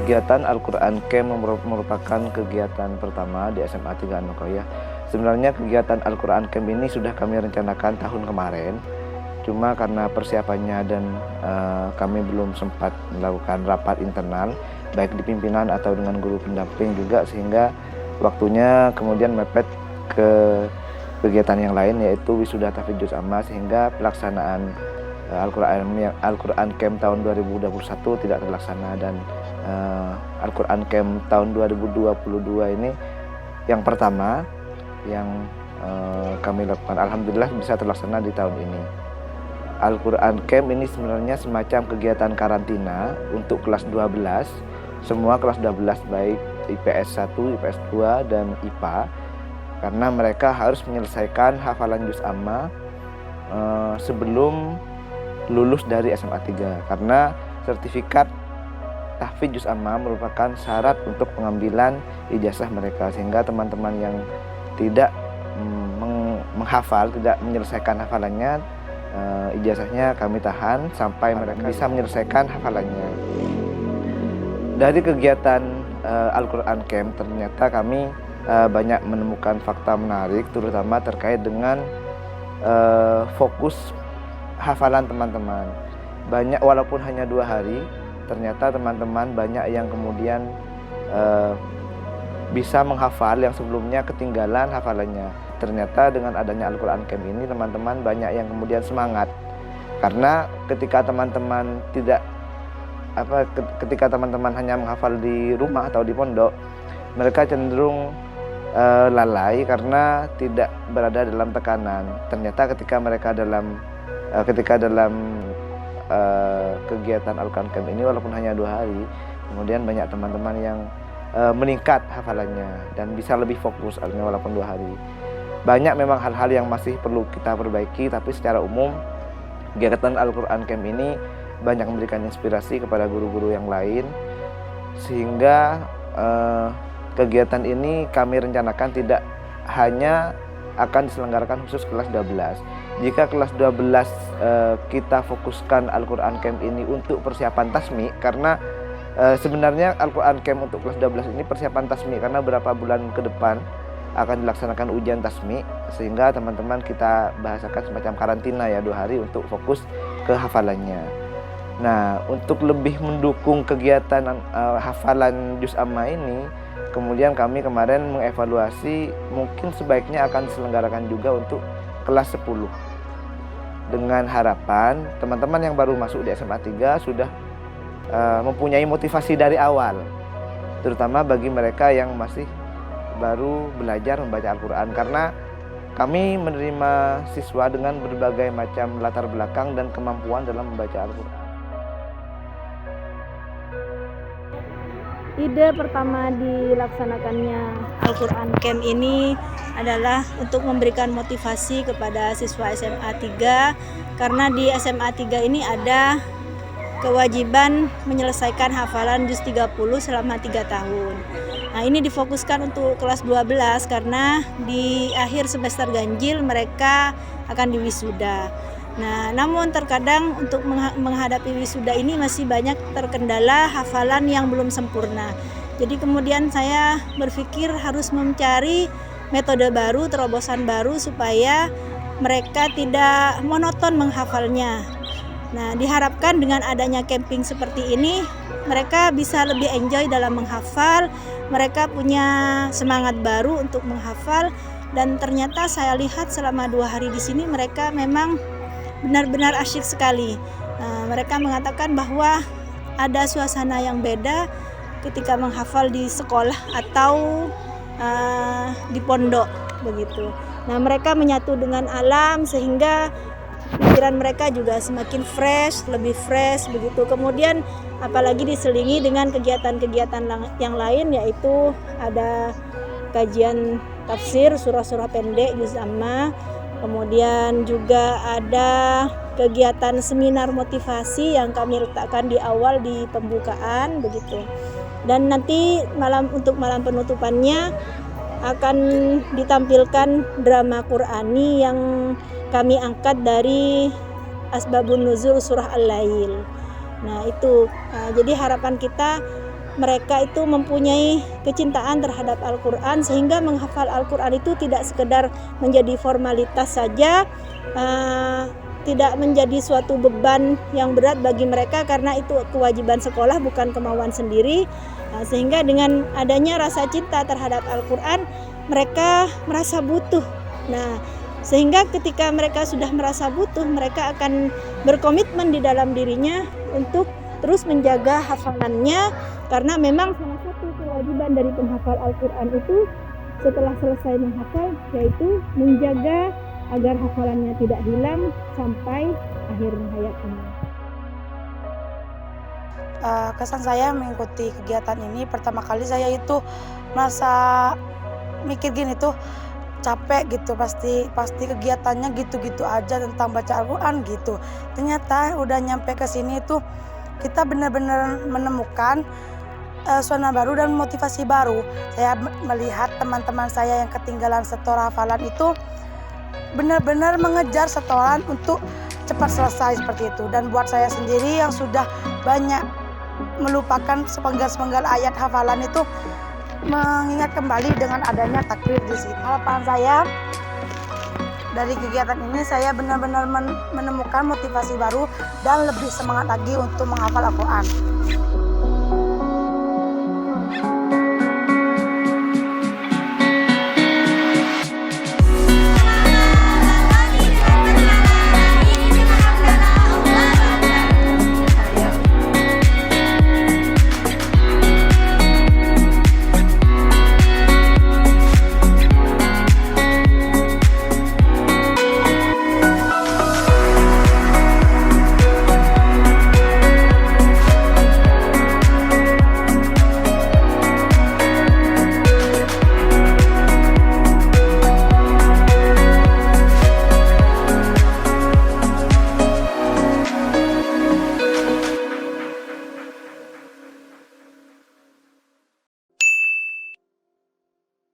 Kegiatan Al-Quran Camp merupakan kegiatan pertama di SMA 3 An-Nuqayyah. Sebenarnya kegiatan Al-Quran Camp ini sudah kami rencanakan tahun kemarin, cuma karena persiapannya dan kami belum sempat melakukan rapat internal baik di pimpinan atau dengan guru pendamping juga, sehingga waktunya kemudian mepet ke kegiatan yang lain, yaitu wisuda tahfidz juz amma, sehingga pelaksanaan Al-Quran Camp tahun 2021 tidak terlaksana. Dan Al-Quran Camp tahun 2022 ini yang pertama yang kami lakukan, alhamdulillah bisa terlaksana di tahun ini. Al-Quran Camp ini sebenarnya semacam kegiatan karantina untuk kelas 12, semua kelas 12 baik IPS 1, IPS 2 dan IPA, karena mereka harus menyelesaikan hafalan juz amma sebelum lulus dari SMA 3, karena sertifikat tahfidz juz amma merupakan syarat untuk pengambilan ijazah mereka, sehingga teman-teman yang tidak menghafal, tidak menyelesaikan hafalannya, ijazahnya kami tahan sampai mereka bisa menyelesaikan hafalannya. Dari kegiatan Al-Quran Camp ternyata kami banyak menemukan fakta menarik, terutama terkait dengan fokus hafalan teman-teman. Banyak, walaupun hanya 2 hari, ternyata teman-teman banyak yang kemudian bisa menghafal yang sebelumnya ketinggalan hafalannya. Ternyata dengan adanya Al-Quran Camp ini teman-teman banyak yang kemudian semangat, karena ketika teman-teman ketika teman-teman hanya menghafal di rumah atau di pondok, mereka cenderung lalai karena tidak berada dalam tekanan. Ternyata ketika mereka dalam kegiatan Al-Quran Camp ini, walaupun hanya 2 hari, kemudian banyak teman-teman yang meningkat hafalannya dan bisa lebih fokus, artinya walaupun 2 hari. Banyak memang hal-hal yang masih perlu kita perbaiki, tapi secara umum kegiatan Al-Quran Camp ini banyak memberikan inspirasi kepada guru-guru yang lain, sehingga kegiatan ini kami rencanakan tidak hanya akan diselenggarakan khusus kelas 12. Jika kelas 12 kita fokuskan Al-Quran Camp ini untuk persiapan tasmi, karena sebenarnya Al-Quran Camp untuk kelas 12 ini persiapan tasmi, karena beberapa bulan ke depan akan dilaksanakan ujian tasmi, sehingga teman-teman kita bahasakan semacam karantina ya 2 hari untuk fokus ke hafalannya. Nah, untuk lebih mendukung kegiatan hafalan juz amma ini, kemudian kami kemarin mengevaluasi mungkin sebaiknya akan diselenggarakan juga untuk kelas 10, dengan harapan teman-teman yang baru masuk di SMA 3 sudah mempunyai motivasi dari awal, terutama bagi mereka yang masih baru belajar membaca Al-Quran, karena kami menerima siswa dengan berbagai macam latar belakang dan kemampuan dalam membaca Al-Quran. Ide pertama dilaksanakannya Al-Quran Camp ini adalah untuk memberikan motivasi kepada siswa SMA 3, karena di SMA 3 ini ada kewajiban menyelesaikan hafalan juz 30 selama 3 tahun. Nah, ini difokuskan untuk kelas 12 karena di akhir semester ganjil mereka akan diwisuda. Nah, namun terkadang untuk menghadapi wisuda ini masih banyak terkendala hafalan yang belum sempurna. Jadi kemudian saya berpikir harus mencari metode baru, terobosan baru supaya mereka tidak monoton menghafalnya. Nah, diharapkan dengan adanya camping seperti ini, mereka bisa lebih enjoy dalam menghafal, mereka punya semangat baru untuk menghafal, dan ternyata saya lihat selama 2 hari di sini mereka memang benar-benar asyik sekali. Mereka mengatakan bahwa ada suasana yang beda ketika menghafal di sekolah atau di pondok begitu. Nah, mereka menyatu dengan alam sehingga pikiran mereka juga semakin fresh, lebih fresh begitu. Kemudian apalagi diselingi dengan kegiatan-kegiatan yang lain, yaitu ada kajian tafsir surah-surah pendek juz amma. Kemudian juga ada kegiatan seminar motivasi yang kami letakkan di awal di pembukaan begitu. Dan nanti untuk malam penutupannya akan ditampilkan drama Qur'ani yang kami angkat dari Asbabun Nuzul surah Al-Lail. Nah, itu jadi harapan kita mereka itu mempunyai kecintaan terhadap Al-Quran, sehingga menghafal Al-Quran itu tidak sekedar menjadi formalitas saja, tidak menjadi suatu beban yang berat bagi mereka karena itu kewajiban sekolah bukan kemauan sendiri. Sehingga dengan adanya rasa cinta terhadap Al-Quran, mereka merasa butuh. Nah, sehingga ketika mereka sudah merasa butuh, mereka akan berkomitmen di dalam dirinya untuk terus menjaga hafalannya, karena memang salah satu kewajiban dari penghafal Al-Quran itu setelah selesai menghafal yaitu menjaga agar hafalannya tidak hilang sampai akhir hayatnya. Kesan saya mengikuti kegiatan ini, pertama kali saya itu merasa mikir gini tuh, capek gitu, pasti kegiatannya gitu-gitu aja tentang baca Al-Quran gitu. Ternyata udah nyampe ke sini tuh kita benar-benar menemukan suasana baru dan motivasi baru. Saya melihat teman-teman saya yang ketinggalan setoran hafalan itu benar-benar mengejar setoran untuk cepat selesai seperti itu. Dan buat saya sendiri yang sudah banyak melupakan sepenggal-sepenggal ayat hafalan itu, mengingat kembali dengan adanya takbir di sini. Harapan saya dari kegiatan ini, saya benar-benar menemukan motivasi baru dan lebih semangat lagi untuk menghafal Al-Quran.